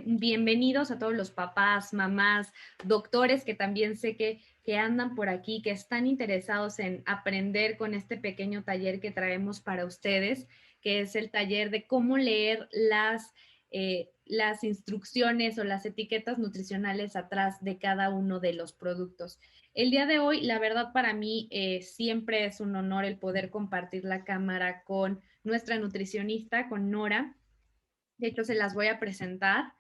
Bienvenidos a todos los papás, mamás, doctores que también sé que andan por aquí, que están interesados en aprender con este pequeño taller que traemos para ustedes, que es el taller de cómo leer las instrucciones o las etiquetas nutricionales atrás de cada uno de los productos. El día de hoy, la verdad para mí siempre es un honor el poder compartir la cámara con nuestra nutricionista, con Nora. De hecho, se las voy a presentar.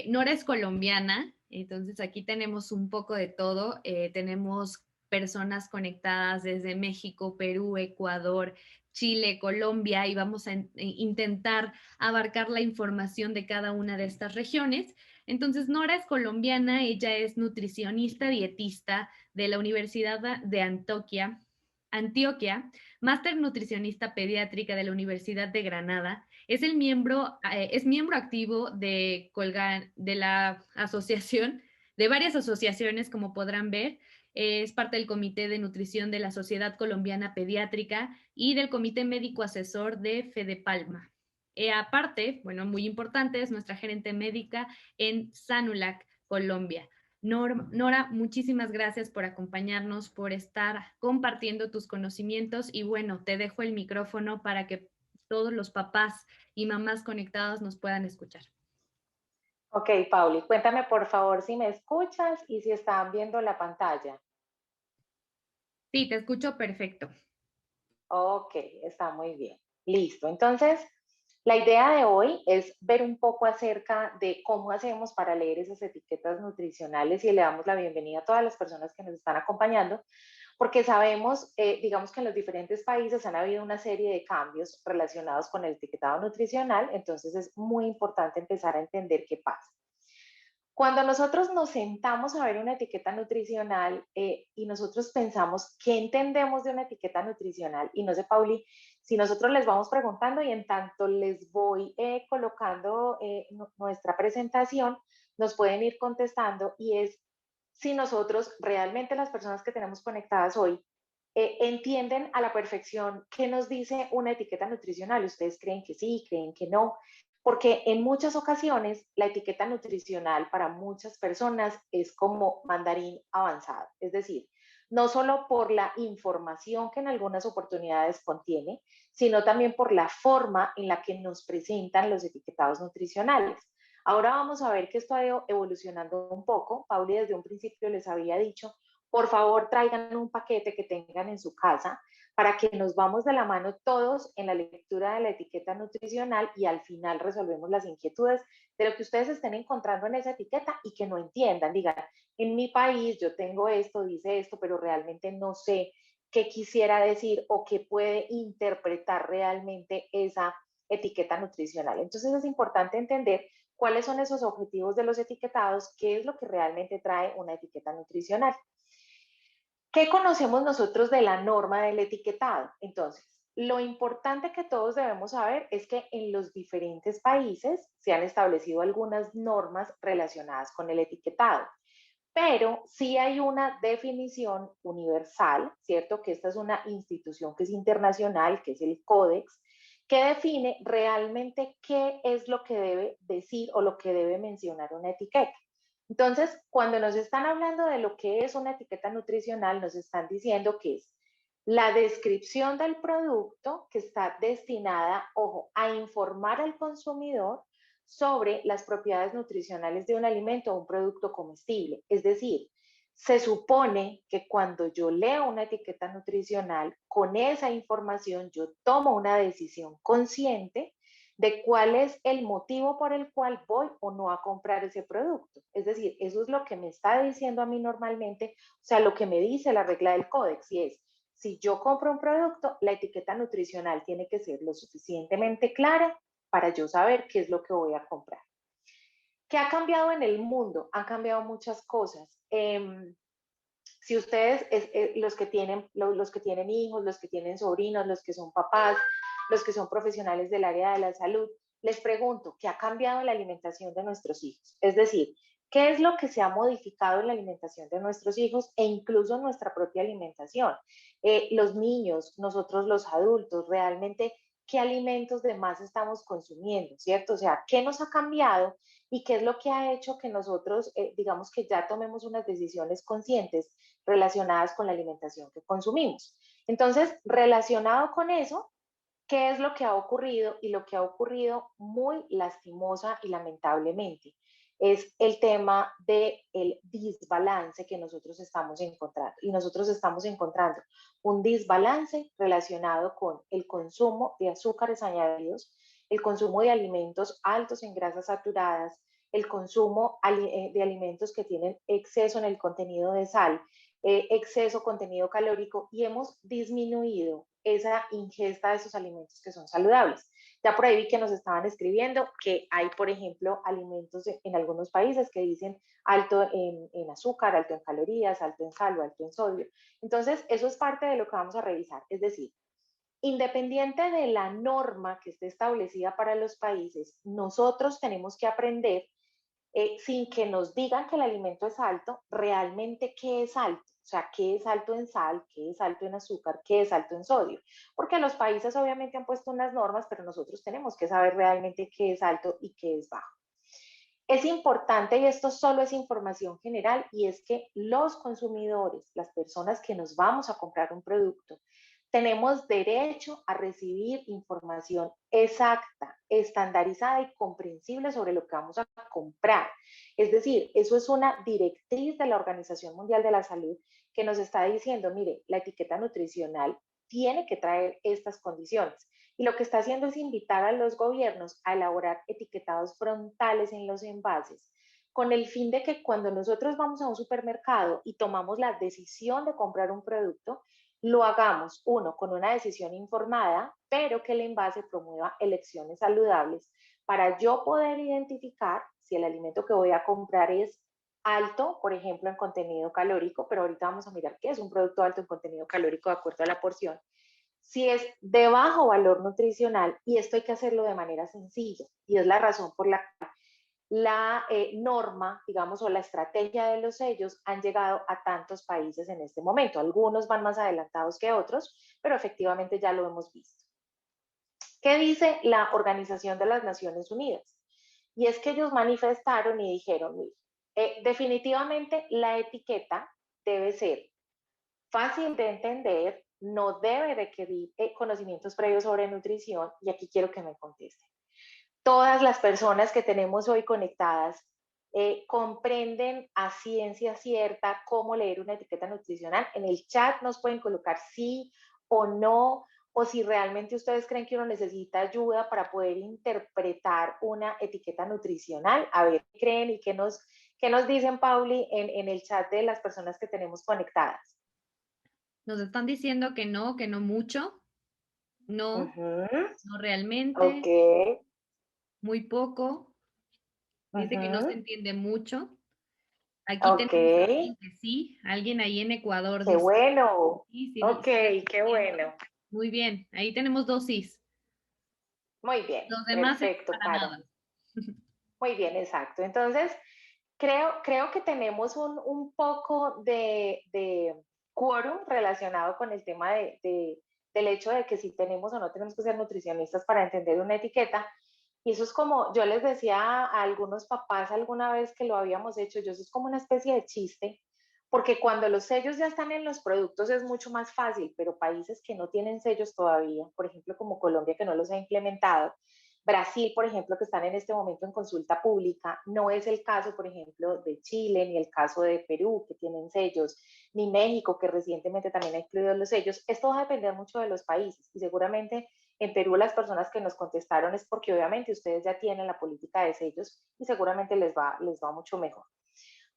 Nora es colombiana, entonces aquí tenemos un poco de todo. Tenemos personas conectadas desde México, Perú, Ecuador, Chile, Colombia, y vamos a intentar abarcar la información de cada una de estas regiones. Entonces, Nora es colombiana, ella es nutricionista, dietista de la Universidad de Antioquia, máster nutricionista pediátrica de la Universidad de Granada. Es miembro activo de la asociación, de varias asociaciones, como podrán ver. Es parte del Comité de Nutrición de la Sociedad Colombiana Pediátrica y del Comité Médico Asesor de Fedepalma. Aparte, bueno, muy importante, es nuestra gerente médica en Sanulac, Colombia. Nora, muchísimas gracias por acompañarnos, por estar compartiendo tus conocimientos y bueno, te dejo el micrófono para que todos los papás y mamás conectados nos puedan escuchar. Ok, Pauli, cuéntame por favor si me escuchas y si están viendo la pantalla. Sí, te escucho perfecto. Ok, está muy bien. Listo. Entonces, la idea de hoy es ver un poco acerca de cómo hacemos para leer esas etiquetas nutricionales y le damos la bienvenida a todas las personas que nos están acompañando, porque sabemos, digamos que en los diferentes países han habido una serie de cambios relacionados con el etiquetado nutricional, entonces es muy importante empezar a entender qué pasa. Cuando nosotros nos sentamos a ver una etiqueta nutricional y nosotros pensamos qué entendemos de una etiqueta nutricional, y no sé, Pauli, si nosotros les vamos preguntando y en tanto les voy colocando nuestra presentación, nos pueden ir contestando y es si nosotros realmente las personas que tenemos conectadas hoy entienden a la perfección qué nos dice una etiqueta nutricional. ¿Ustedes creen que sí, creen que no? Porque en muchas ocasiones la etiqueta nutricional para muchas personas es como mandarín avanzado, es decir, no solo por la información que en algunas oportunidades contiene, sino también por la forma en la que nos presentan los etiquetados nutricionales. Ahora vamos a ver que esto ha ido evolucionando un poco. Pauli desde un principio les había dicho, por favor traigan un paquete que tengan en su casa para que nos vamos de la mano todos en la lectura de la etiqueta nutricional y al final resolvemos las inquietudes de lo que ustedes estén encontrando en esa etiqueta y que no entiendan. Digan, en mi país yo tengo esto, dice esto, pero realmente no sé qué quisiera decir o qué puede interpretar realmente esa etiqueta nutricional. Entonces es importante entender cuáles son esos objetivos de los etiquetados, qué es lo que realmente trae una etiqueta nutricional. ¿Qué conocemos nosotros de la norma del etiquetado? Entonces, lo importante que todos debemos saber es que en los diferentes países se han establecido algunas normas relacionadas con el etiquetado, pero sí hay una definición universal, ¿cierto? Que esta es una institución que es internacional, que es el Códex, que define realmente qué es lo que debe decir o lo que debe mencionar una etiqueta. Entonces, cuando nos están hablando de lo que es una etiqueta nutricional, nos están diciendo que es la descripción del producto que está destinada, ojo, a informar al consumidor sobre las propiedades nutricionales de un alimento o un producto comestible. Es decir, se supone que cuando yo leo una etiqueta nutricional, con esa información yo tomo una decisión consciente de cuál es el motivo por el cual voy o no a comprar ese producto. Es decir, eso es lo que me está diciendo a mí normalmente, o sea, lo que me dice la regla del códex, y es, si yo compro un producto, la etiqueta nutricional tiene que ser lo suficientemente clara para yo saber qué es lo que voy a comprar. ¿Qué ha cambiado en el mundo? Han cambiado muchas cosas. Si ustedes, los que tienen hijos, los que tienen sobrinos, los que son papás, los que son profesionales del área de la salud, les pregunto, ¿qué ha cambiado en la alimentación de nuestros hijos? Es decir, ¿qué es lo que se ha modificado en la alimentación de nuestros hijos e incluso en nuestra propia alimentación? Los niños, nosotros los adultos, realmente, ¿qué alimentos de más estamos consumiendo? ¿Cierto? O sea, ¿qué nos ha cambiado? y qué es lo que ha hecho que nosotros, digamos que ya tomemos unas decisiones conscientes relacionadas con la alimentación que consumimos. Entonces, relacionado con eso, ¿qué es lo que ha ocurrido? Y lo que ha ocurrido muy lastimosa y lamentablemente es el tema del desbalance que nosotros estamos encontrando. Y nosotros estamos encontrando un desbalance relacionado con el consumo de azúcares añadidos, el consumo de alimentos altos en grasas saturadas, el consumo de alimentos que tienen exceso en el contenido de sal, exceso contenido calórico, y hemos disminuido esa ingesta de esos alimentos que son saludables. Ya por ahí vi que nos estaban escribiendo que hay, por ejemplo, alimentos en algunos países que dicen alto en azúcar, alto en calorías, alto en sal o alto en sodio. Entonces, eso es parte de lo que vamos a revisar. Es decir, independiente de la norma que esté establecida para los países, nosotros tenemos que aprender, sin que nos digan que el alimento es alto, realmente qué es alto. O sea, qué es alto en sal, qué es alto en azúcar, qué es alto en sodio. Porque los países obviamente han puesto unas normas, pero nosotros tenemos que saber realmente qué es alto y qué es bajo. Es importante, y esto solo es información general, y es que los consumidores, las personas que nos vamos a comprar un producto, tenemos derecho a recibir información exacta, estandarizada y comprensible sobre lo que vamos a comprar. Es decir, eso es una directriz de la Organización Mundial de la Salud que nos está diciendo, mire, la etiqueta nutricional tiene que traer estas condiciones. Y lo que está haciendo es invitar a los gobiernos a elaborar etiquetados frontales en los envases, con el fin de que cuando nosotros vamos a un supermercado y tomamos la decisión de comprar un producto, lo hagamos, uno, con una decisión informada, pero que el envase promueva elecciones saludables para yo poder identificar si el alimento que voy a comprar es alto, por ejemplo, en contenido calórico, pero ahorita vamos a mirar qué es un producto alto en contenido calórico de acuerdo a la porción, si es de bajo valor nutricional, y esto hay que hacerlo de manera sencilla, y es la razón por la que la norma, digamos, o la estrategia de los sellos han llegado a tantos países en este momento. Algunos van más adelantados que otros, pero efectivamente ya lo hemos visto. ¿Qué dice la Organización de las Naciones Unidas? Y es que ellos manifestaron y dijeron, mire, definitivamente la etiqueta debe ser fácil de entender, no debe requerir conocimientos previos sobre nutrición, y aquí quiero que me contesten. Todas las personas que tenemos hoy conectadas comprenden a ciencia cierta cómo leer una etiqueta nutricional. En el chat nos pueden colocar sí o no, o si realmente ustedes creen que uno necesita ayuda para poder interpretar una etiqueta nutricional. A ver, ¿qué creen y qué nos dicen, Pauli, en el chat de las personas que tenemos conectadas? Nos están diciendo que no mucho, no, Ujú. no Ok. realmente, muy poco. Dice que no se Ujú. entiende mucho. Aquí Ok. tenemos a alguien que sí, alguien ahí en Ecuador Qué dice, bueno. sí, sí, Ok, sí le qué entiendo. bueno. Muy bien, ahí tenemos dos sís. Muy bien, Los demás perfecto, para Caro. nada. Muy bien, exacto. Entonces, creo que tenemos un poco de quórum relacionado con el tema del hecho de que si tenemos o no tenemos que ser nutricionistas para entender una etiqueta. Y eso es como, yo les decía a algunos papás alguna vez que lo habíamos hecho, eso es como una especie de chiste, porque cuando los sellos ya están en los productos es mucho más fácil, pero países que no tienen sellos todavía, por ejemplo como Colombia que no los ha implementado, Brasil, por ejemplo, que están en este momento en consulta pública, no es el caso, por ejemplo, de Chile, ni el caso de Perú, que tienen sellos, ni México, que recientemente también ha incluido los sellos. Esto va a depender mucho de los países, y seguramente en Perú las personas que nos contestaron es porque obviamente ustedes ya tienen la política de sellos y seguramente les va mucho mejor.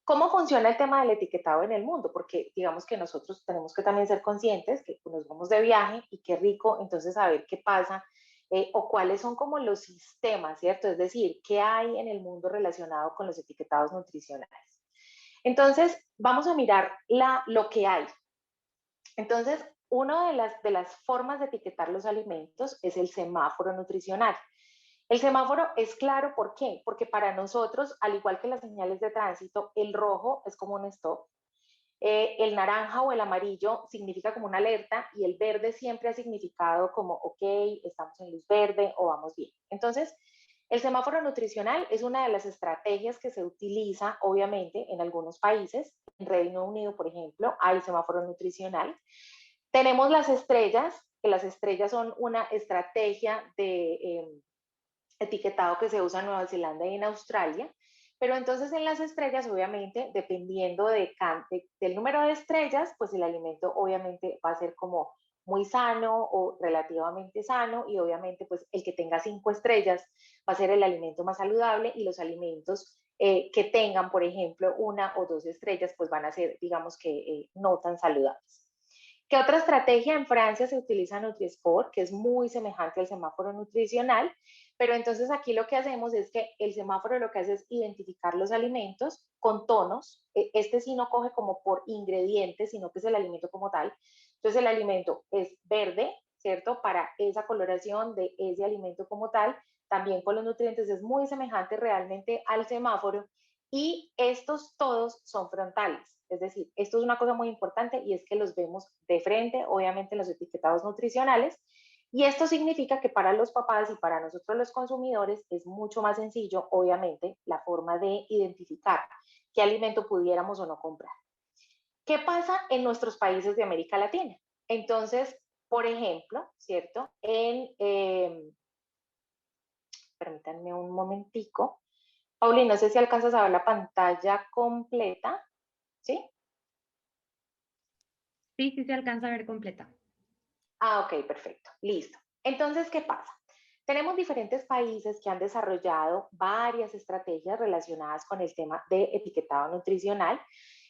¿Cómo funciona el tema del etiquetado en el mundo? Porque digamos que nosotros tenemos que también ser conscientes que nos vamos de viaje y qué rico entonces saber qué pasa, o cuáles son como los sistemas, ¿cierto? Es decir, qué hay en el mundo relacionado con los etiquetados nutricionales. Entonces, vamos a mirar lo que hay. Entonces, una de las formas de etiquetar los alimentos es el semáforo nutricional. El semáforo es claro, ¿por qué? Porque para nosotros, al igual que las señales de tránsito, el rojo es como un stop, el naranja o el amarillo significa como una alerta, y el verde siempre ha significado como, ok, estamos en luz verde o vamos bien. Entonces, El semáforo nutricional es una de las estrategias que se utiliza, obviamente, en algunos países. En Reino Unido, por ejemplo, hay semáforo nutricional. Tenemos las estrellas, que las estrellas son una estrategia de etiquetado que se usa en Nueva Zelanda y en Australia. Pero entonces en las estrellas, obviamente, dependiendo del número de estrellas, pues el alimento obviamente va a ser como muy sano o relativamente sano, y obviamente pues el que tenga 5 estrellas va a ser el alimento más saludable, y los alimentos que tengan, por ejemplo, 1 o 2 estrellas, pues van a ser, digamos que, no tan saludables. ¿Qué otra estrategia? En Francia se utiliza Nutri-Score, que es muy semejante al semáforo nutricional, pero entonces aquí lo que hacemos es que el semáforo lo que hace es identificar los alimentos con tonos. Este sí no coge como por ingredientes, sino que es el alimento como tal. Entonces el alimento es verde, ¿cierto? Para esa coloración de ese alimento como tal. También con los nutrientes es muy semejante realmente al semáforo, y estos todos son frontales. Es decir, esto es una cosa muy importante, y es que los vemos de frente, obviamente en los etiquetados nutricionales, y esto significa que para los papás y para nosotros los consumidores es mucho más sencillo, obviamente, la forma de identificar qué alimento pudiéramos o no comprar. ¿Qué pasa en nuestros países de América Latina? Entonces, por ejemplo, ¿cierto? Permítanme un momentico. Pauli, no sé si alcanzas a ver la pantalla completa, ¿sí? Sí, sí se alcanza a ver completa. Ok, perfecto, listo. Entonces, ¿qué pasa? Tenemos diferentes países que han desarrollado varias estrategias relacionadas con el tema de etiquetado nutricional.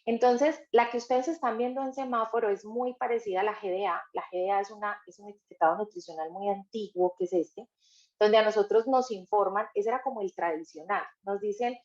Entonces, la que ustedes están viendo en semáforo es muy parecida a la GDA. La GDA es un etiquetado nutricional muy antiguo, que es este, donde a nosotros nos informan, ese era como el tradicional, nos dicen,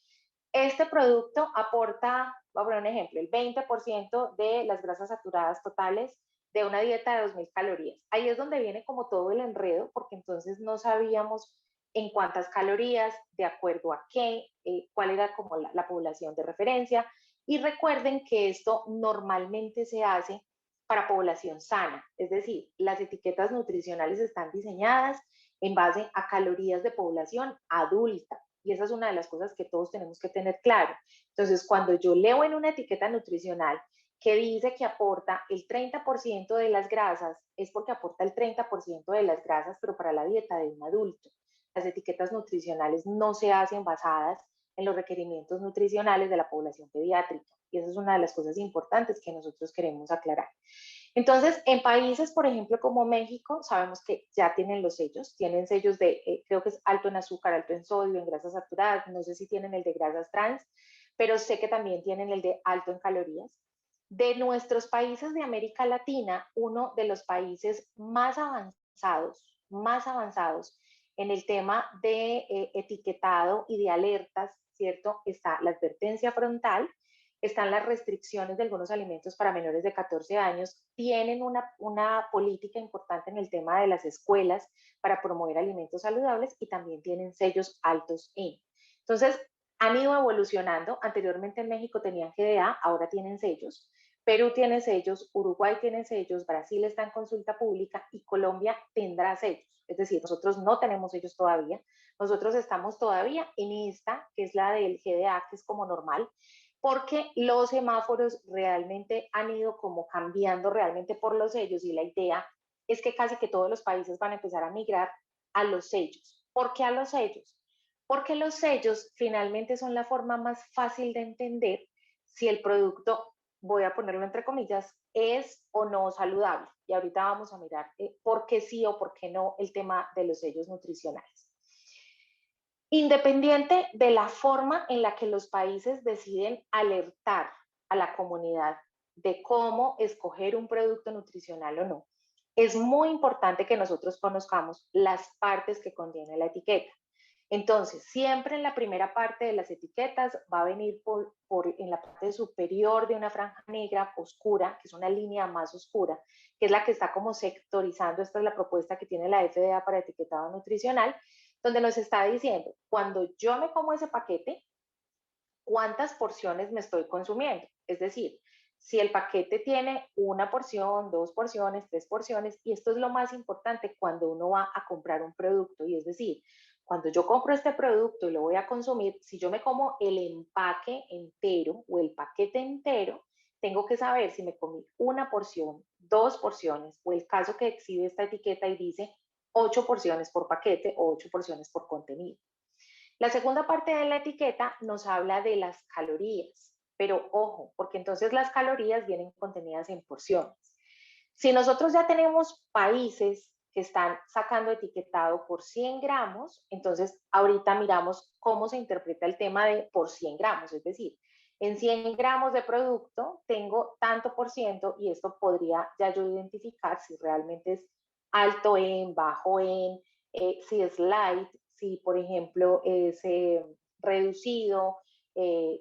este producto aporta, voy a poner un ejemplo, el 20% de las grasas saturadas totales de una dieta de 2000 calorías. Ahí es donde viene como todo el enredo, porque entonces no sabíamos en cuántas calorías, de acuerdo a qué, cuál era como la población de referencia. Y recuerden que esto normalmente se hace para población sana, es decir, las etiquetas nutricionales están diseñadas en base a calorías de población adulta. Y esa es una de las cosas que todos tenemos que tener claro. Entonces, cuando yo leo en una etiqueta nutricional que dice que aporta el 30% de las grasas, es porque aporta el 30% de las grasas, pero para la dieta de un adulto. Las etiquetas nutricionales no se hacen basadas en los requerimientos nutricionales de la población pediátrica. Y esa es una de las cosas importantes que nosotros queremos aclarar. Entonces, en países, por ejemplo, como México, sabemos que ya tienen los sellos, tienen sellos de, creo que es alto en azúcar, alto en sodio, en grasas saturadas, no sé si tienen el de grasas trans, pero sé que también tienen el de alto en calorías. De nuestros países de América Latina, uno de los países más avanzados en el tema de etiquetado y de alertas, ¿cierto? Está la advertencia frontal, están las restricciones de algunos alimentos para menores de 14 años, tienen una política importante en el tema de las escuelas para promover alimentos saludables, y también tienen sellos altos en. Entonces, han ido evolucionando. Anteriormente en México tenían GDA, ahora tienen sellos. Perú tiene sellos, Uruguay tiene sellos, Brasil está en consulta pública y Colombia tendrá sellos. Es decir, nosotros no tenemos sellos todavía. Nosotros estamos todavía en esta, que es la del GDA, que es como normal, porque los semáforos realmente han ido como cambiando realmente por los sellos, y la idea es que casi que todos los países van a empezar a migrar a los sellos. ¿Por qué a los sellos? Porque los sellos finalmente son la forma más fácil de entender si el producto, voy a ponerlo entre comillas, es o no saludable. Y ahorita vamos a mirar por qué sí o por qué no el tema de los sellos nutricionales. Independiente de la forma en la que los países deciden alertar a la comunidad de cómo escoger un producto nutricional o no, es muy importante que nosotros conozcamos las partes que contiene la etiqueta. Entonces, siempre en la primera parte de las etiquetas va a venir en la parte superior de una franja negra oscura, que es una línea más oscura, que es la que está como sectorizando. Esta es la propuesta que tiene la FDA para etiquetado nutricional, donde nos está diciendo, cuando yo me como ese paquete, cuántas porciones me estoy consumiendo. Es decir, si el paquete tiene una porción, 2 porciones, 3 porciones, y esto es lo más importante cuando uno va a comprar un producto, y es decir, cuando yo compro este producto y lo voy a consumir, si yo me como el empaque entero o el paquete entero, tengo que saber si me comí una porción, dos porciones, o el caso que exhibe esta etiqueta y dice 8 porciones por paquete o 8 porciones por contenido. La segunda parte de la etiqueta nos habla de las calorías, pero ojo, porque entonces las calorías vienen contenidas en porciones. Si nosotros ya tenemos países que están sacando etiquetado por 100 gramos, entonces ahorita miramos cómo se interpreta el tema de por 100 gramos, es decir, en 100 gramos de producto tengo tanto por ciento y esto podría ya yo identificar si realmente es alto en, bajo en, si es light, si por ejemplo es reducido,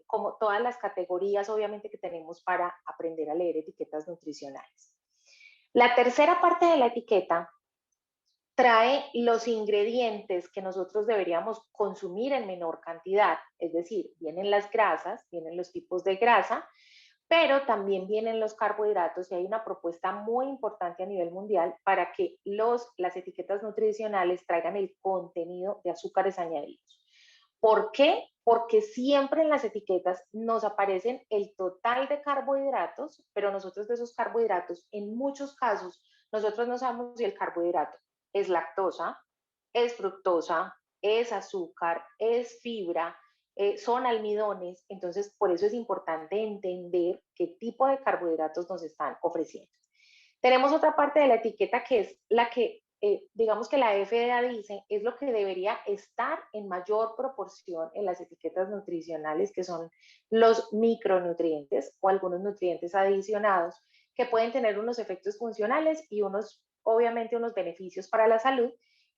como todas las categorías obviamente que tenemos para aprender a leer etiquetas nutricionales. La tercera parte de la etiqueta trae los ingredientes que nosotros deberíamos consumir en menor cantidad, es decir, vienen las grasas, vienen los tipos de grasa, pero también vienen los carbohidratos y hay una propuesta muy importante a nivel mundial para que las etiquetas nutricionales traigan el contenido de azúcares añadidos. ¿Por qué? Porque siempre en las etiquetas nos aparecen el total de carbohidratos, pero nosotros de esos carbohidratos, en muchos casos, nosotros no sabemos si el carbohidrato es lactosa, es fructosa, es azúcar, es fibra, son almidones. Entonces, por eso es importante entender qué tipo de carbohidratos nos están ofreciendo. Tenemos otra parte de la etiqueta que es la que, digamos que la FDA dice, es lo que debería estar en mayor proporción en las etiquetas nutricionales, que son los micronutrientes o algunos nutrientes adicionados que pueden tener unos efectos funcionales y unos, obviamente, unos beneficios para la salud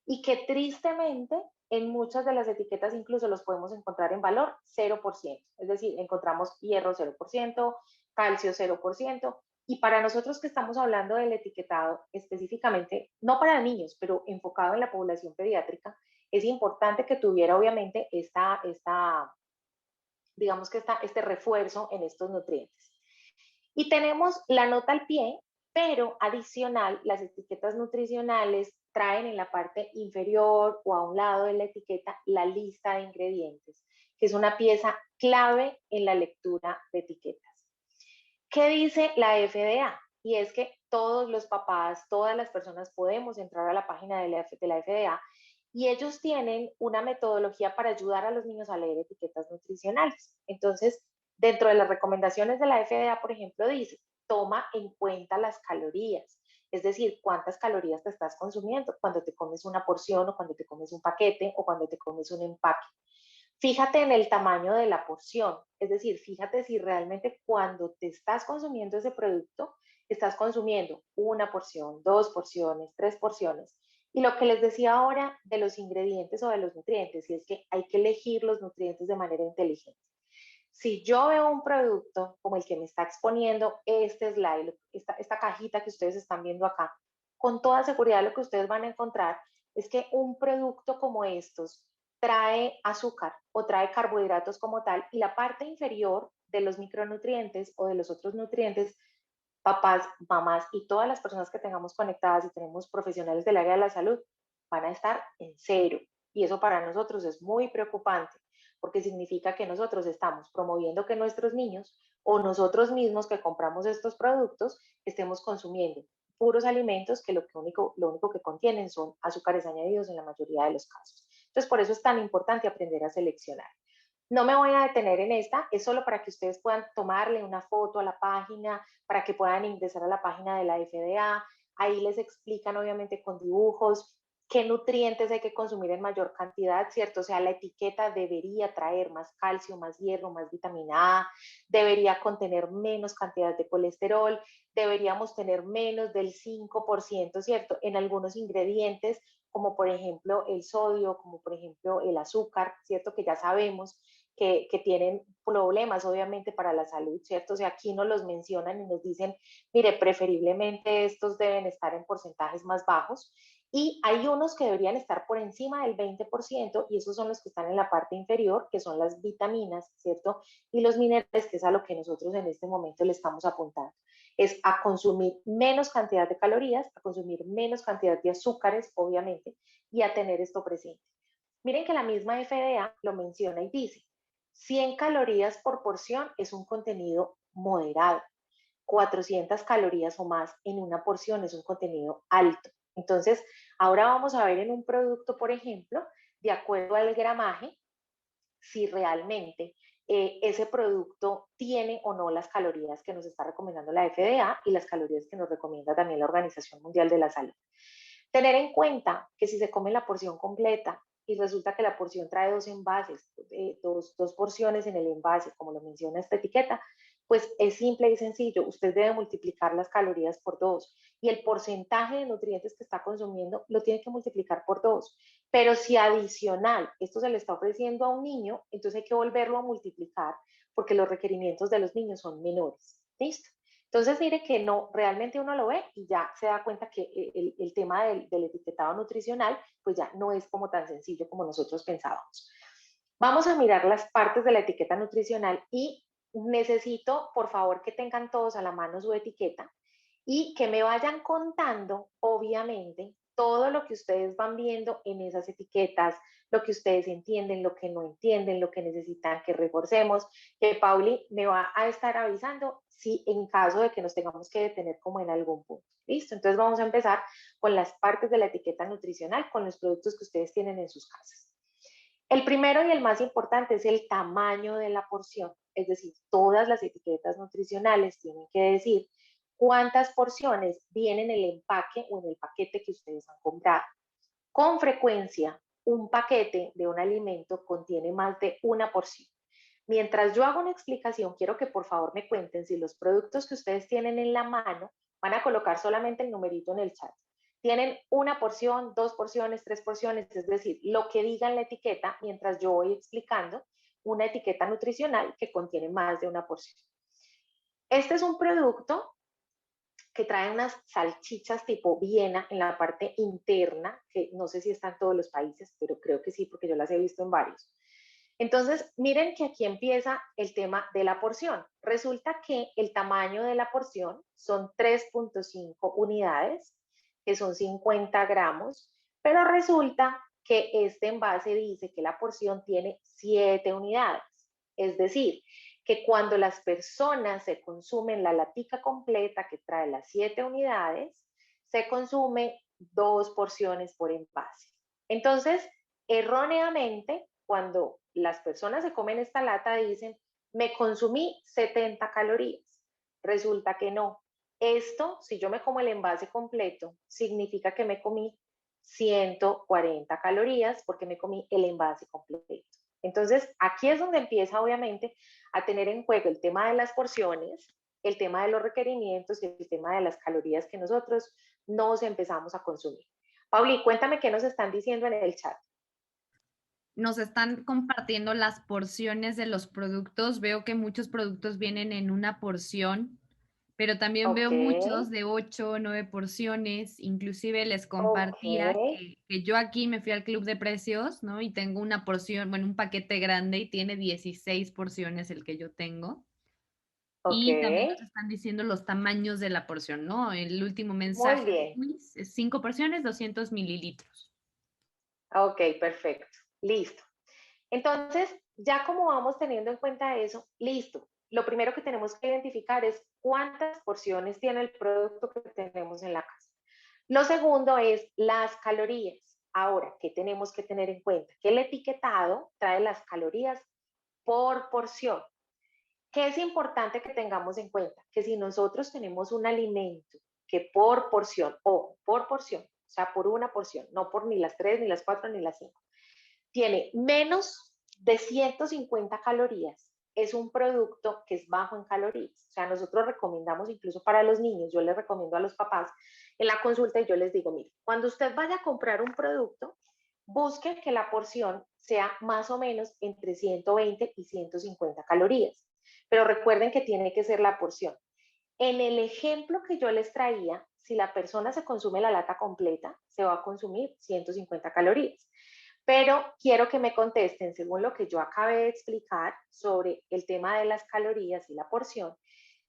y que tristemente en muchas de las etiquetas incluso los podemos encontrar en valor 0%. Es decir, encontramos hierro 0%, calcio 0%, y para nosotros que estamos hablando del etiquetado específicamente, no para niños, pero enfocado en la población pediátrica, es importante que tuviera obviamente digamos que este refuerzo en estos nutrientes. Y tenemos la nota al pie, pero adicional, las etiquetas nutricionales traen en la parte inferior o a un lado de la etiqueta la lista de ingredientes, que es una pieza clave en la lectura de etiquetas. ¿Qué dice la FDA? Y es que todos los papás, todas las personas podemos entrar a la página de la FDA y ellos tienen una metodología para ayudar a los niños a leer etiquetas nutricionales. Entonces, dentro de las recomendaciones de la FDA, por ejemplo, dice, toma en cuenta las calorías, es decir, cuántas calorías te estás consumiendo cuando te comes una porción o cuando te comes un paquete o cuando te comes un empaque. Fíjate en el tamaño de la porción, es decir, fíjate si realmente cuando te estás consumiendo ese producto, estás consumiendo una porción, dos porciones, tres porciones. Y lo que les decía ahora de los ingredientes o de los nutrientes, y es que hay que elegir los nutrientes de manera inteligente. Si yo veo un producto como el que me está exponiendo este slide, esta cajita que ustedes están viendo acá, con toda seguridad lo que ustedes van a encontrar es que un producto como estos trae azúcar o trae carbohidratos como tal y la parte inferior de los micronutrientes o de los otros nutrientes, papás, mamás y todas las personas que tengamos conectadas y tenemos profesionales del área de la salud van a estar en cero. Y eso para nosotros es muy preocupante porque significa que nosotros estamos promoviendo que nuestros niños o nosotros mismos que compramos estos productos estemos consumiendo puros alimentos que lo único que contienen son azúcares añadidos en la mayoría de los casos. Entonces, por eso es tan importante aprender a seleccionar. No me voy a detener en esta, es solo para que ustedes puedan tomarle una foto a la página, para que puedan ingresar a la página de la FDA. Ahí les explican obviamente con dibujos qué nutrientes hay que consumir en mayor cantidad, ¿cierto? O sea, la etiqueta debería traer más calcio, más hierro, más vitamina A, debería contener menos cantidad de colesterol, deberíamos tener menos del 5%, ¿cierto? En algunos ingredientes, como por ejemplo el sodio, como por ejemplo el azúcar, ¿cierto? Que ya sabemos que tienen problemas obviamente para la salud, ¿cierto? O sea, aquí nos los mencionan y nos dicen, mire, preferiblemente estos deben estar en porcentajes más bajos y hay unos que deberían estar por encima del 20% y esos son los que están en la parte inferior, que son las vitaminas, ¿cierto? Y los minerales, que es a lo que nosotros en este momento le estamos apuntando. Es a consumir menos cantidad de calorías, a consumir menos cantidad de azúcares, obviamente, y a tener esto presente. Miren que la misma FDA lo menciona y dice, 100 calorías por porción es un contenido moderado. 400 calorías o más en una porción es un contenido alto. Entonces, ahora vamos a ver en un producto, por ejemplo, de acuerdo al gramaje, si realmente ese producto tiene o no las calorías que nos está recomendando la FDA y las calorías que nos recomienda también la Organización Mundial de la Salud. Tener en cuenta que si se come la porción completa y resulta que la porción trae dos envases, dos porciones en el envase, como lo menciona esta etiqueta, pues es simple y sencillo. Usted debe multiplicar las calorías por dos y el porcentaje de nutrientes que está consumiendo lo tiene que multiplicar por dos. Pero si adicional esto se le está ofreciendo a un niño, entonces hay que volverlo a multiplicar porque los requerimientos de los niños son menores. ¿Listo? Entonces, mire que no, realmente uno lo ve y ya se da cuenta que el tema del etiquetado nutricional, pues ya no es como tan sencillo como nosotros pensábamos. Vamos a mirar las partes de la etiqueta nutricional y necesito, por favor, que tengan todos a la mano su etiqueta y que me vayan contando, obviamente, todo lo que ustedes van viendo en esas etiquetas, lo que ustedes entienden, lo que no entienden, lo que necesitan que reforcemos, que Pauli me va a estar avisando si en caso de que nos tengamos que detener como en algún punto. ¿Listo? Entonces vamos a empezar con las partes de la etiqueta nutricional, con los productos que ustedes tienen en sus casas. El primero y el más importante es el tamaño de la porción, es decir, todas las etiquetas nutricionales tienen que decir cuántas porciones vienen en el empaque o en el paquete que ustedes han comprado. Con frecuencia, un paquete de un alimento contiene más de una porción. Mientras yo hago una explicación, quiero que por favor me cuenten si los productos que ustedes tienen en la mano van a colocar solamente el numerito en el chat. Tienen una porción, dos porciones, tres porciones, es decir, lo que diga en la etiqueta mientras yo voy explicando una etiqueta nutricional que contiene más de una porción. Este es un producto que trae unas salchichas tipo Viena en la parte interna, que no sé si está en todos los países, pero creo que sí, porque yo las he visto en varios. Entonces, miren que aquí empieza el tema de la porción. Resulta que el tamaño de la porción son 3.5 unidades, que son 50 gramos, pero resulta que este envase dice que la porción tiene 7 unidades. Es decir, que cuando las personas se consumen la latica completa que trae las 7 unidades, se consume 2 porciones por envase. Entonces, erróneamente, cuando las personas se comen esta lata, dicen, me consumí 70 calorías. Resulta que no. Esto, si yo me como el envase completo, significa que me comí 140 calorías porque me comí el envase completo. Entonces, aquí es donde empieza, obviamente, a tener en juego el tema de las porciones, el tema de los requerimientos y el tema de las calorías que nosotros nos empezamos a consumir. Pauli, cuéntame qué nos están diciendo en el chat. Nos están compartiendo las porciones de los productos. Veo que muchos productos vienen en una porción, pero también Ok, veo muchos de 8 o 9 porciones. Inclusive les ok, compartía que yo aquí me fui al club de precios, ¿no? Y tengo una porción, bueno, un paquete grande y tiene 16 porciones el que yo tengo. ok. Y también nos están diciendo los tamaños de la porción, ¿no? El último Muy mensaje bien. es 5 porciones, 200 mililitros. Ok, perfecto. Listo. Entonces, ya como vamos teniendo en cuenta eso, listo. Lo primero que tenemos que identificar es cuántas porciones tiene el producto que tenemos en la casa. Lo segundo es las calorías. Ahora, ¿qué tenemos que tener en cuenta? Que el etiquetado trae las calorías por porción. ¿Qué es importante que tengamos en cuenta? Que si nosotros tenemos un alimento que por porción, o por porción, o sea, por una porción, no por ni las 3, ni las 4, ni las 5, tiene menos de 150 calorías, es un producto que es bajo en calorías. O sea, nosotros recomendamos incluso para los niños, yo les recomiendo a los papás en la consulta y yo les digo, mire, cuando usted vaya a comprar un producto, busque que la porción sea más o menos entre 120 y 150 calorías. Pero recuerden que tiene que ser la porción. En el ejemplo que yo les traía, si la persona se consume la lata completa, se va a consumir 150 calorías. Pero quiero que me contesten, según lo que yo acabé de explicar sobre el tema de las calorías y la porción,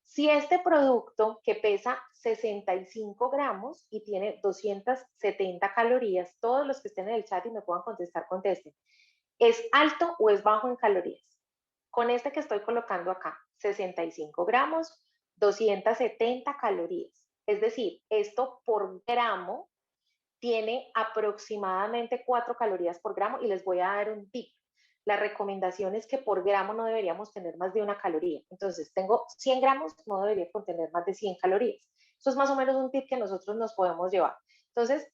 Si este producto que pesa 65 gramos y tiene 270 calorías, todos los que estén en el chat y me puedan contestar, contesten, ¿es alto o es bajo en calorías? Con este que estoy colocando acá, 65 gramos, 270 calorías. Es decir, esto por gramo tiene aproximadamente 4 calorías por gramo y les voy a dar un tip. La recomendación es que por gramo no deberíamos tener más de 1 caloría. Entonces, tengo 100 gramos, no debería contener más de 100 calorías. Eso es más o menos un tip que nosotros nos podemos llevar. Entonces,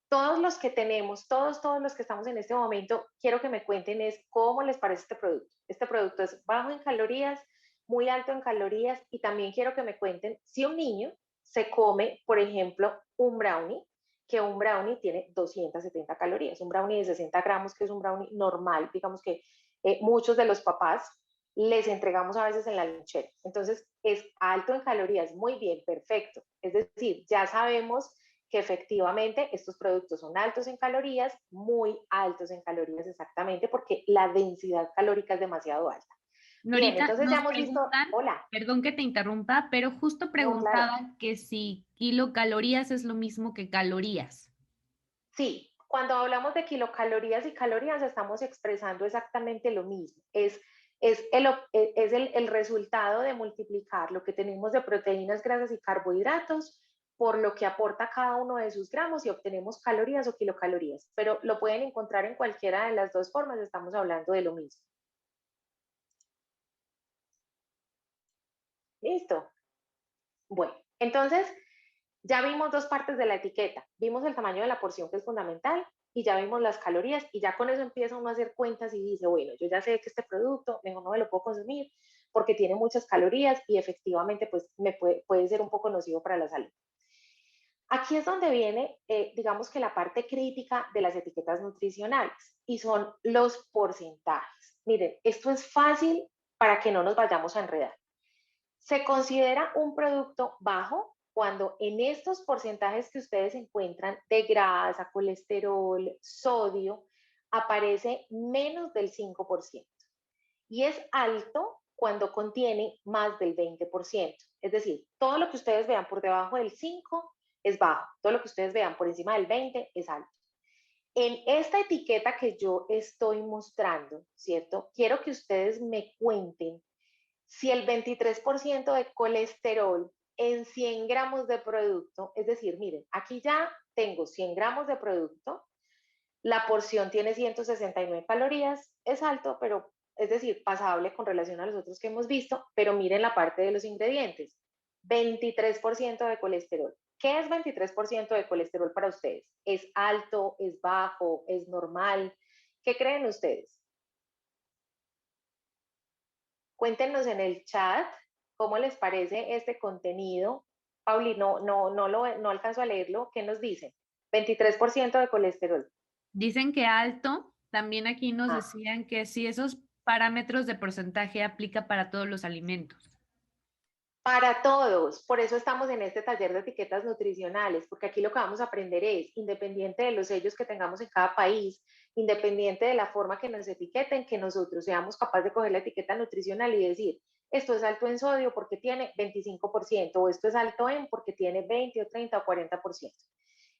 todos los que tenemos, todos los que estamos en este momento, quiero que me cuenten es cómo les parece este producto. Este producto es bajo en calorías, muy alto en calorías y también quiero que me cuenten si un niño se come, por ejemplo, un brownie, que un brownie tiene 270 calorías, un brownie de 60 gramos, que es un brownie normal, digamos que muchos de los papás les entregamos a veces en la lonchera. Entonces, es alto en calorías, muy bien, perfecto. Es decir, ya sabemos que efectivamente estos productos son altos en calorías, muy altos en calorías exactamente, porque la densidad calórica es demasiado alta. Bien, Norita, entonces ya nos hemos visto, preguntan, hola, perdón que te interrumpa, pero justo no, claro, preguntaban que si kilocalorías es lo mismo que calorías. sí, cuando hablamos de kilocalorías y calorías estamos expresando exactamente lo mismo. Es el resultado de multiplicar lo que tenemos de proteínas, grasas y carbohidratos por lo que aporta cada uno de sus gramos y obtenemos calorías o kilocalorías. Pero lo pueden encontrar en cualquiera de las dos formas, estamos hablando de lo mismo. ¿Listo? Bueno, entonces ya vimos dos partes de la etiqueta. Vimos el tamaño de la porción, que es fundamental, y ya vimos las calorías, y ya con eso empieza uno a hacer cuentas y dice, bueno, yo ya sé que este producto mejor no me lo puedo consumir porque tiene muchas calorías y efectivamente pues puede ser un poco nocivo para la salud. Aquí es donde viene, digamos que la parte crítica de las etiquetas nutricionales y son los porcentajes. Miren, esto es fácil para que no nos vayamos a enredar. Se considera un producto bajo cuando en estos porcentajes que ustedes encuentran de grasa, colesterol, sodio, aparece menos del 5%. Y es alto cuando contiene más del 20%. Es decir, todo lo que ustedes vean por debajo del 5 es bajo, todo lo que ustedes vean por encima del 20 es alto. En esta etiqueta que yo estoy mostrando, ¿cierto? Quiero que ustedes me cuenten si el 23% de colesterol en 100 gramos de producto, es decir, miren, aquí ya tengo 100 gramos de producto, la porción tiene 169 calorías, es alto, pero es decir, pasable con relación a los otros que hemos visto, pero miren la parte de los ingredientes, 23% de colesterol. ¿Qué es 23% de colesterol para ustedes? ¿Es alto, es bajo, es normal? ¿Qué creen ustedes? Cuéntenos en el chat cómo les parece este contenido. Pauli, no alcanzo a leerlo. ¿Qué nos dicen? 23% de colesterol. Dicen que alto, también aquí nos Ah, decían que si esos parámetros de porcentaje aplica para todos los alimentos. para todos, por eso estamos en este taller de etiquetas nutricionales, porque aquí lo que vamos a aprender es, independiente de los sellos que tengamos en cada país, independiente de la forma que nos etiqueten, que nosotros seamos capaces de coger la etiqueta nutricional y decir, esto es alto en sodio porque tiene 25%, o esto es alto en porque tiene 20 o 30 o 40%.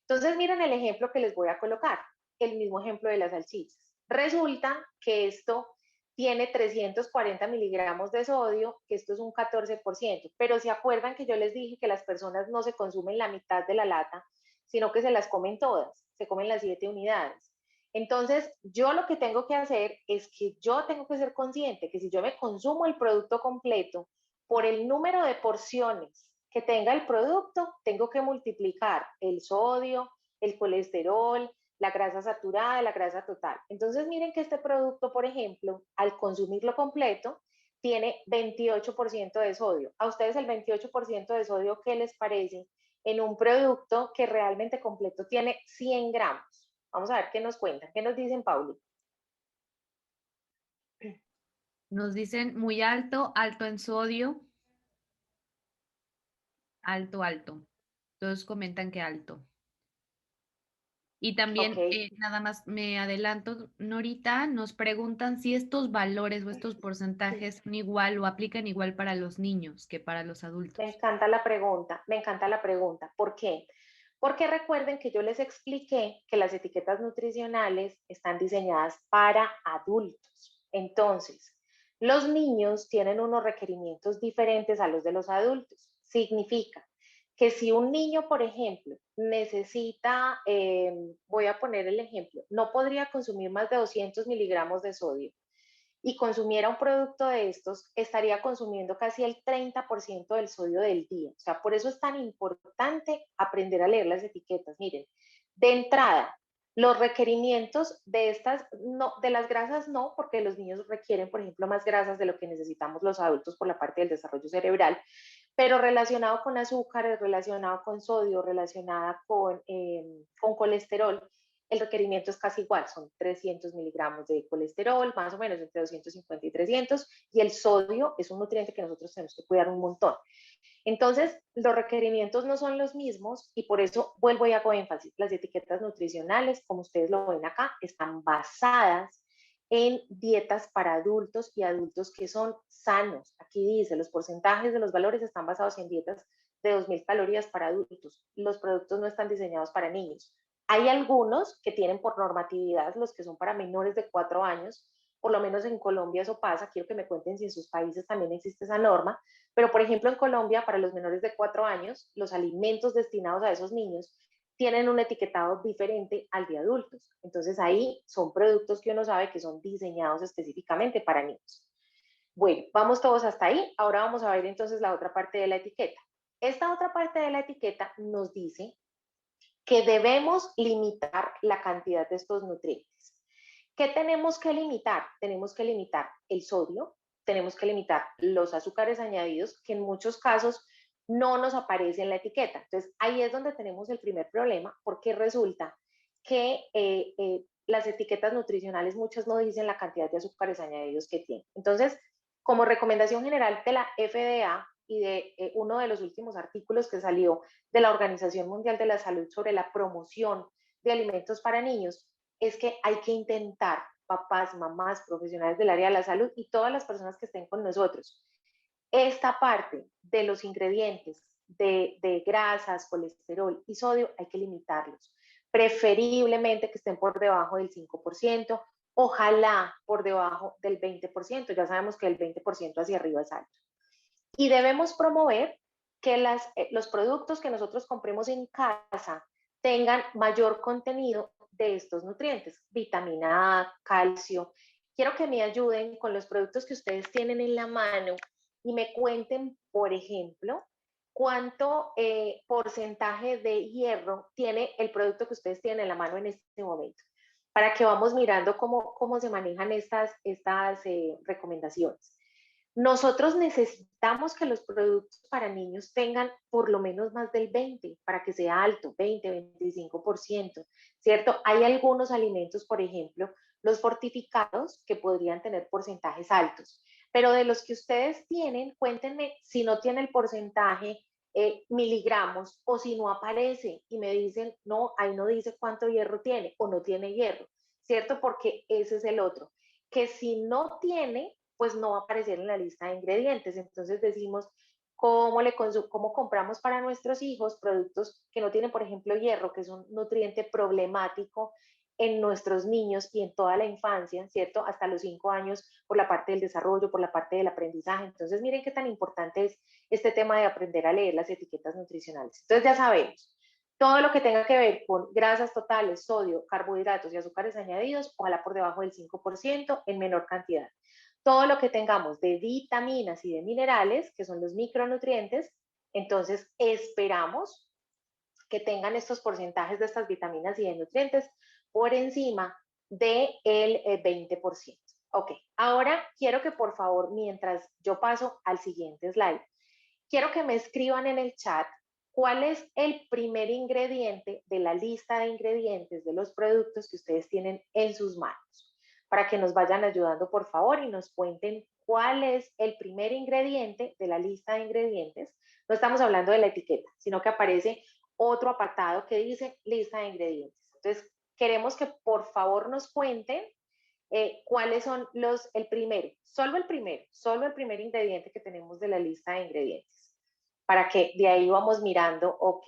Entonces, miren el ejemplo que les voy a colocar, el mismo ejemplo de las salchichas. Resulta que esto tiene 340 miligramos de sodio, que esto es un 14%, pero se acuerdan que yo les dije que las personas no se consumen la mitad de la lata, sino que se las comen todas, se comen las 7 unidades. Entonces, yo lo que tengo que hacer es que yo tengo que ser consciente que si yo me consumo el producto completo por el número de porciones que tenga el producto, tengo que multiplicar el sodio, el colesterol, la grasa saturada, la grasa total. Entonces, miren que este producto, por ejemplo, al consumirlo completo, tiene 28% de sodio. ¿A ustedes el 28% de sodio qué les parece en un producto que realmente completo tiene 100 gramos? Vamos a ver qué nos cuentan, qué nos dicen, Pauli. Nos dicen muy alto, alto en sodio, alto, alto. Todos comentan que alto. Y Ok, también, nada más me adelanto, Norita, nos preguntan si estos valores o estos sí. porcentajes son igual o aplican igual para los niños que para los Me adultos. encanta la pregunta, me encanta la pregunta. ¿Por qué? Porque recuerden que yo les expliqué que las etiquetas nutricionales están diseñadas para adultos. Entonces, los niños tienen unos requerimientos diferentes a los de los adultos. Significa que si un niño, por ejemplo, necesita, voy a poner el ejemplo, no podría consumir más de 200 miligramos de sodio y consumiera un producto de estos, estaría consumiendo casi el 30% del sodio del día. O sea, por eso es tan importante aprender a leer las etiquetas. Miren, de entrada, los requerimientos de estas, no, de las grasas no, porque los niños requieren, por ejemplo, más grasas de lo que necesitamos los adultos por la parte del desarrollo cerebral, pero relacionado con azúcares, relacionado con sodio, relacionada con colesterol, el requerimiento es casi igual, son 300 miligramos de colesterol, más o menos entre 250 y 300, y el sodio es un nutriente que nosotros tenemos que cuidar un montón. Entonces, los requerimientos no son los mismos y por eso vuelvo y hago énfasis. Las etiquetas nutricionales, como ustedes lo ven acá, están basadas en dietas para adultos y adultos que son sanos. Aquí dice, los porcentajes de los valores están basados en dietas de 2.000 calorías para adultos. Los productos no están diseñados para niños. Hay algunos que tienen por normatividad los que son para menores de 4 años, por lo menos en Colombia eso pasa, quiero que me cuenten si en sus países también existe esa norma, pero, por ejemplo, en Colombia, para los menores de 4 años, los alimentos destinados a esos niños tienen un etiquetado diferente al de adultos. Entonces, ahí son productos que uno sabe que son diseñados específicamente para niños. Bueno, vamos todos hasta ahí. Ahora vamos a ver entonces la otra parte de la etiqueta. Esta otra parte de la etiqueta nos dice que debemos limitar la cantidad de estos nutrientes. ¿Qué tenemos que limitar? Tenemos que limitar el sodio, tenemos que limitar los azúcares añadidos, que en muchos casos no nos aparece en la etiqueta. Entonces, ahí es donde tenemos el primer problema, porque resulta que las etiquetas nutricionales muchas no dicen la cantidad de azúcares añadidos que tienen. Entonces, como recomendación general de la FDA y de uno de los últimos artículos que salió de la Organización Mundial de la Salud sobre la promoción de alimentos para niños, es que hay que intentar, papás, mamás, profesionales del área de la salud y todas las personas que estén con nosotros, esta parte de los ingredientes de grasas, colesterol y sodio hay que limitarlos. Preferiblemente que estén por debajo del 5%, ojalá por debajo del 20%. Ya sabemos que el 20% hacia arriba es alto. Y debemos promover que los productos que nosotros compremos en casa tengan mayor contenido de estos nutrientes, vitamina A, calcio. Quiero que me ayuden con los productos que ustedes tienen en la mano y me cuenten, por ejemplo, cuánto porcentaje de hierro tiene el producto que ustedes tienen en la mano en este momento, para que vamos mirando cómo se manejan estas recomendaciones. Nosotros necesitamos que los productos para niños tengan por lo menos más del 20 para que sea alto, 20, 25%, ¿cierto? Hay algunos alimentos, por ejemplo, los fortificados, que podrían tener porcentajes altos, pero de los que ustedes tienen, cuéntenme si no tiene el porcentaje miligramos o si no aparece y me dicen, no, ahí no dice cuánto hierro tiene o no tiene hierro, ¿cierto? Porque ese es el otro, que si no tiene, pues no va a aparecer en la lista de ingredientes. Entonces decimos, ¿cómo compramos para nuestros hijos productos que no tienen, por ejemplo, hierro, que es un nutriente problemático en nuestros niños y en toda la infancia, ¿cierto? Hasta los 5 años por la parte del desarrollo, por la parte del aprendizaje. Entonces, miren qué tan importante es este tema de aprender a leer las etiquetas nutricionales. Entonces, ya sabemos, todo lo que tenga que ver con grasas totales, sodio, carbohidratos y azúcares añadidos, ojalá por debajo del 5% en menor cantidad. Todo lo que tengamos de vitaminas y de minerales, que son los micronutrientes, entonces esperamos que tengan estos porcentajes de estas vitaminas y de nutrientes por encima del 20%. Ok, ahora quiero que por favor, mientras yo paso al siguiente slide, quiero que me escriban en el chat cuál es el primer ingrediente de la lista de ingredientes de los productos que ustedes tienen en sus manos, para que nos vayan ayudando por favor y nos cuenten cuál es el primer ingrediente de la lista de ingredientes. No estamos hablando de la etiqueta, sino que aparece otro apartado que dice lista de ingredientes. Entonces, queremos que por favor nos cuenten cuáles son solo el primer ingrediente que tenemos de la lista de ingredientes, para que de ahí vamos mirando, ok,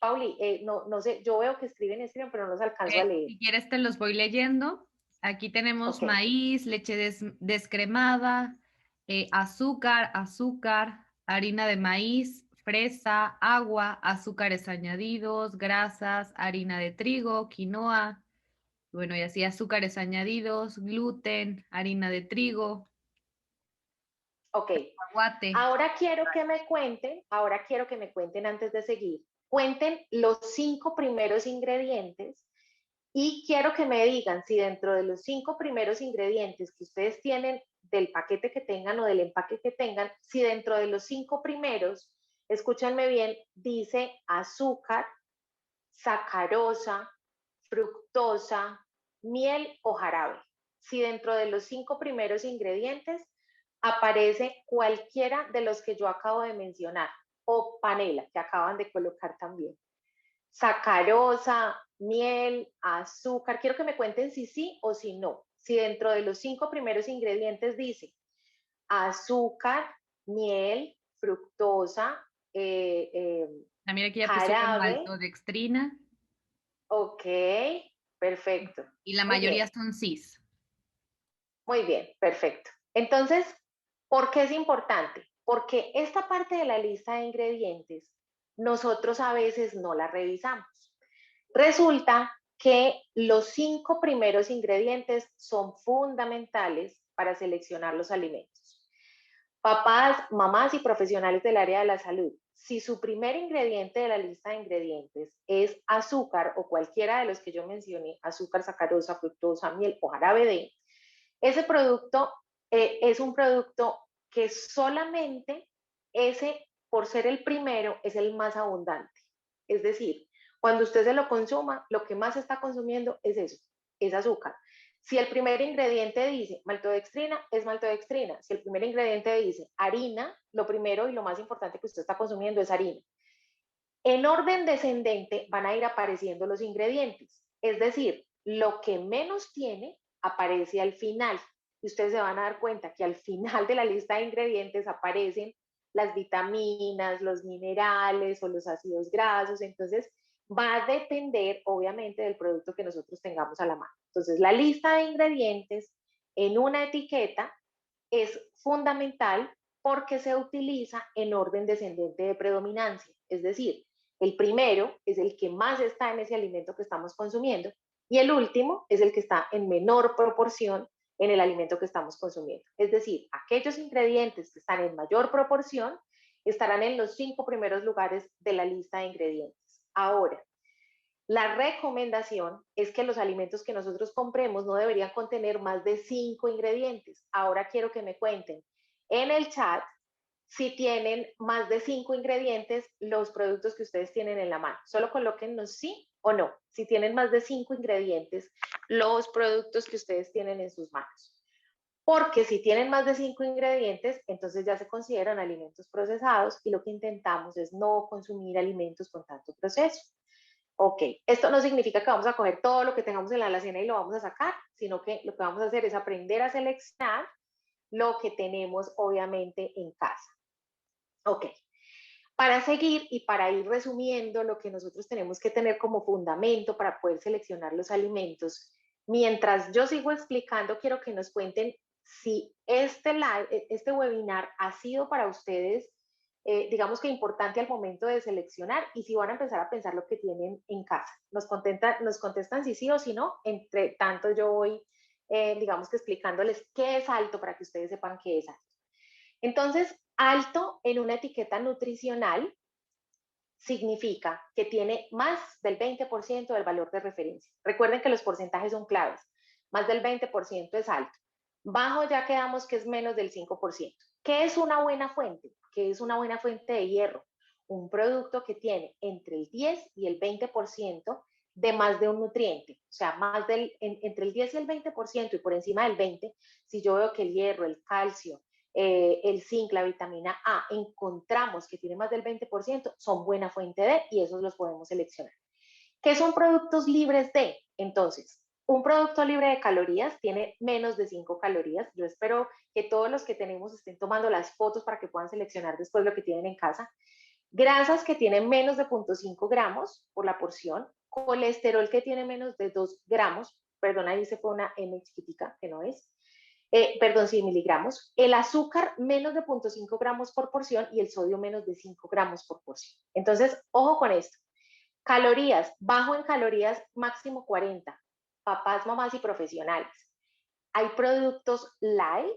Pauli, no sé, yo veo que escriben, pero no los alcanzo a leer. Si quieres te los voy leyendo. Aquí tenemos Ok, maíz, leche descremada, azúcar, harina de maíz, fresa, agua, azúcares añadidos, grasas, harina de trigo, quinoa, bueno, y así azúcares añadidos, gluten, harina de trigo, ok. aguate. Ahora quiero que me cuenten antes de seguir, cuenten los 5 primeros ingredientes y quiero que me digan si dentro de los 5 primeros ingredientes que ustedes tienen del paquete que tengan o del empaque que tengan, si dentro de los 5 primeros, escúchenme bien, dice azúcar, sacarosa, fructosa, miel o jarabe. Si dentro de los 5 primeros ingredientes aparece cualquiera de los que yo acabo de mencionar o panela que acaban de colocar también. Sacarosa, miel, azúcar. Quiero que me cuenten si sí o si no. Si dentro de los 5 primeros ingredientes dice azúcar, miel, fructosa, También aquí ya pusieron jarabe. maltodextrina Ok, perfecto. y la Muy mayoría bien, son cis. muy bien, perfecto. Entonces, ¿por qué es importante? Porque esta parte de la lista de ingredientes nosotros a veces no la revisamos. Resulta que los 5 primeros ingredientes son fundamentales para seleccionar los alimentos. Papás, mamás y profesionales del área de la salud, si su primer ingrediente de la lista de ingredientes es azúcar o cualquiera de los que yo mencioné, azúcar, sacarosa, fructosa, miel o jarabe de, ese producto es un producto que solamente ese, por ser el primero, es el más abundante. Es decir, cuando usted se lo consuma, lo que más está consumiendo es eso, es azúcar. Si el primer ingrediente dice maltodextrina, es maltodextrina. Si el primer ingrediente dice harina, lo primero y lo más importante que usted está consumiendo es harina. En orden descendente van a ir apareciendo los ingredientes, es decir, lo que menos tiene aparece al final. Y ustedes se van a dar cuenta que al final de la lista de ingredientes aparecen las vitaminas, los minerales o los ácidos grasos. Entonces, va a depender, obviamente, del producto que nosotros tengamos a la mano. Entonces, la lista de ingredientes en una etiqueta es fundamental porque se utiliza en orden descendente de predominancia. Es decir, el primero es el que más está en ese alimento que estamos consumiendo y el último es el que está en menor proporción en el alimento que estamos consumiendo. Es decir, aquellos ingredientes que están en mayor proporción estarán en los 5 primeros lugares de la lista de ingredientes. Ahora, la recomendación es que los alimentos que nosotros compremos no deberían contener más de 5 ingredientes. Ahora quiero que me cuenten en el chat si tienen más de 5 ingredientes los productos que ustedes tienen en la mano. Solo colóquennos sí o no, si tienen más de 5 ingredientes los productos que ustedes tienen en sus manos. Porque si tienen más de 5 ingredientes, entonces ya se consideran alimentos procesados y lo que intentamos es no consumir alimentos con tanto proceso. Ok, esto no significa que vamos a coger todo lo que tengamos en la alacena y lo vamos a sacar, sino que lo que vamos a hacer es aprender a seleccionar lo que tenemos obviamente en casa. Ok, para seguir y para ir resumiendo lo que nosotros tenemos que tener como fundamento para poder seleccionar los alimentos, mientras yo sigo explicando, quiero que nos cuenten si este webinar ha sido para ustedes, digamos que importante al momento de seleccionar y si van a empezar a pensar lo que tienen en casa. Nos contestan si sí o si no, entre tanto yo voy, digamos que explicándoles qué es alto para que ustedes sepan qué es alto. Entonces, alto en una etiqueta nutricional significa que tiene más del 20% del valor de referencia. Recuerden que los porcentajes son claves. Más del 20% es alto. Bajo ya quedamos que es menos del 5%. ¿Qué es una buena fuente? ¿Qué es una buena fuente de hierro? Un producto que tiene entre el 10 y el 20% de más de un nutriente. O sea, entre el 10 y el 20% y por encima del 20%, si yo veo que el hierro, el calcio, el zinc, la vitamina A, encontramos que tiene más del 20%, son buena fuente de y esos los podemos seleccionar. ¿Qué son productos libres de? Entonces, un producto libre de calorías tiene menos de 5 calorías. Yo espero que todos los que tenemos estén tomando las fotos para que puedan seleccionar después lo que tienen en casa. Grasas que tienen menos de 0.5 gramos por la porción. Colesterol que tiene menos de 2 gramos. Perdón, ahí se fue una M chiquitica, que no es. Perdón, 100 miligramos. El azúcar menos de 0.5 gramos por porción y el sodio menos de 5 gramos por porción. Entonces, ojo con esto. Calorías, bajo en calorías, máximo 40. Papás, mamás y profesionales. Hay productos light,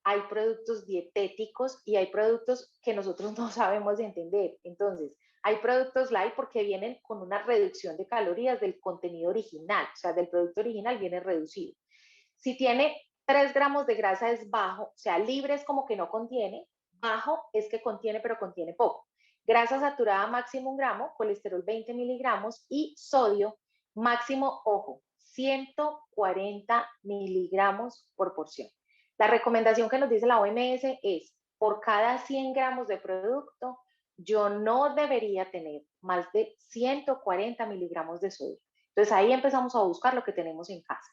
hay productos dietéticos y hay productos que nosotros no sabemos entender. Entonces, hay productos light porque vienen con una reducción de calorías del contenido original, o sea, del producto original viene reducido. Si tiene 3 gramos de grasa es bajo, o sea, libre es como que no contiene, bajo es que contiene, pero contiene poco. Grasa saturada máximo 1 gramo, colesterol 20 miligramos y sodio máximo, ojo, 140 miligramos por porción. La recomendación que nos dice la OMS es, por cada 100 gramos de producto, yo no debería tener más de 140 miligramos de sodio. Entonces ahí empezamos a buscar lo que tenemos en casa.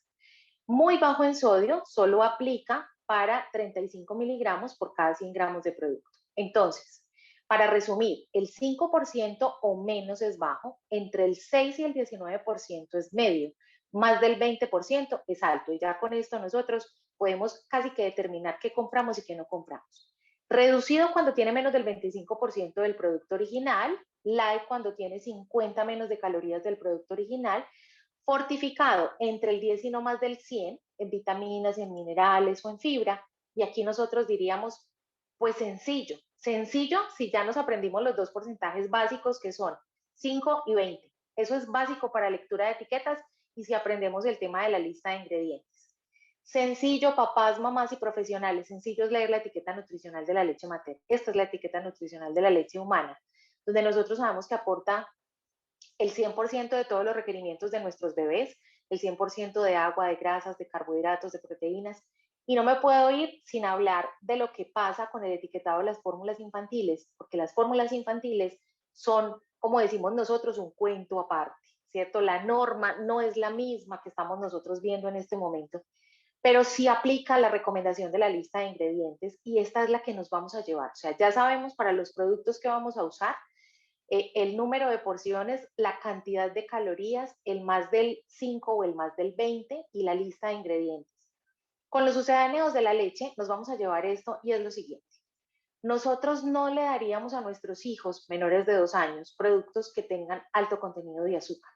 Muy bajo en sodio, solo aplica para 35 miligramos por cada 100 gramos de producto. Entonces, para resumir, el 5% o menos es bajo, entre el 6 y el 19% es medio, más del 20% es alto. Y ya con esto nosotros podemos casi que determinar qué compramos y qué no compramos. Reducido cuando tiene menos del 25% del producto original, light cuando tiene 50 menos de calorías del producto original, fortificado entre el 10 y no más del 100 en vitaminas, en minerales o en fibra. Y aquí nosotros diríamos, pues sencillo. Sencillo si ya nos aprendimos los dos porcentajes básicos que son 5 y 20. Eso es básico para lectura de etiquetas y si aprendemos el tema de la lista de ingredientes. Sencillo, papás, mamás y profesionales. Sencillo es leer la etiqueta nutricional de la leche materna. Esta es la etiqueta nutricional de la leche humana, donde nosotros sabemos que aporta el 100% de todos los requerimientos de nuestros bebés, el 100% de agua, de grasas, de carbohidratos, de proteínas. Y no me puedo ir sin hablar de lo que pasa con el etiquetado de las fórmulas infantiles, porque las fórmulas infantiles son, como decimos nosotros, un cuento aparte, ¿cierto? La norma no es la misma que estamos nosotros viendo en este momento, pero sí aplica la recomendación de la lista de ingredientes y esta es la que nos vamos a llevar. O sea, ya sabemos para los productos que vamos a usar, el número de porciones, la cantidad de calorías, el más del 5 o el más del 20 y la lista de ingredientes. Con los sucedáneos de la leche nos vamos a llevar esto y es lo siguiente. Nosotros no le daríamos a nuestros hijos menores de 2 años productos que tengan alto contenido de azúcar,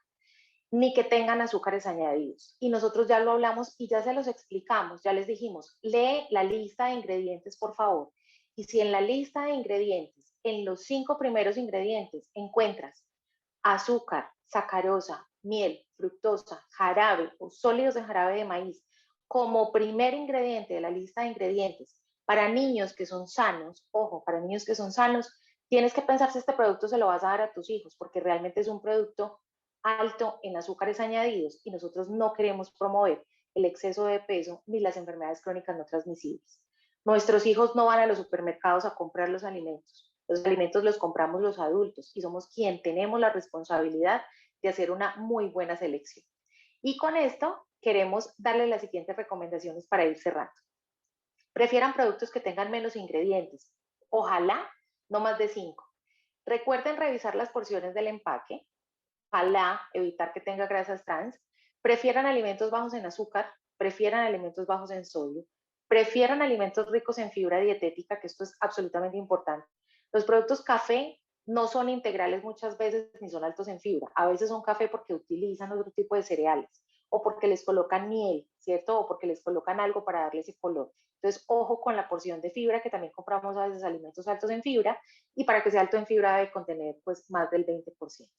ni que tengan azúcares añadidos. Y nosotros ya lo hablamos y ya se los explicamos, ya les dijimos, lee la lista de ingredientes, por favor. Y si en la lista de ingredientes, en los 5 primeros ingredientes, encuentras azúcar, sacarosa, miel, fructosa, jarabe o sólidos de jarabe de maíz como primer ingrediente de la lista de ingredientes para niños que son sanos, ojo, para niños que son sanos, tienes que pensar si este producto se lo vas a dar a tus hijos, porque realmente es un producto alto en azúcares añadidos y nosotros no queremos promover el exceso de peso ni las enfermedades crónicas no transmisibles. Nuestros hijos no van a los supermercados a comprar los alimentos. Los alimentos los compramos los adultos y somos quien tenemos la responsabilidad de hacer una muy buena selección. Y con esto queremos darles las siguientes recomendaciones para ir cerrando. Prefieran productos que tengan menos ingredientes. Ojalá no más de 5. Recuerden revisar las porciones del empaque. Ojalá evitar que tenga grasas trans. Prefieran alimentos bajos en azúcar. Prefieran alimentos bajos en sodio. Prefieran alimentos ricos en fibra dietética, que esto es absolutamente importante. Los productos café no son integrales muchas veces ni son altos en fibra. A veces son café porque utilizan otro tipo de cereales o porque les colocan miel, ¿cierto? O porque les colocan algo para darle ese color. Entonces, ojo con la porción de fibra, que también compramos a veces alimentos altos en fibra, y para que sea alto en fibra debe contener pues más del 20%.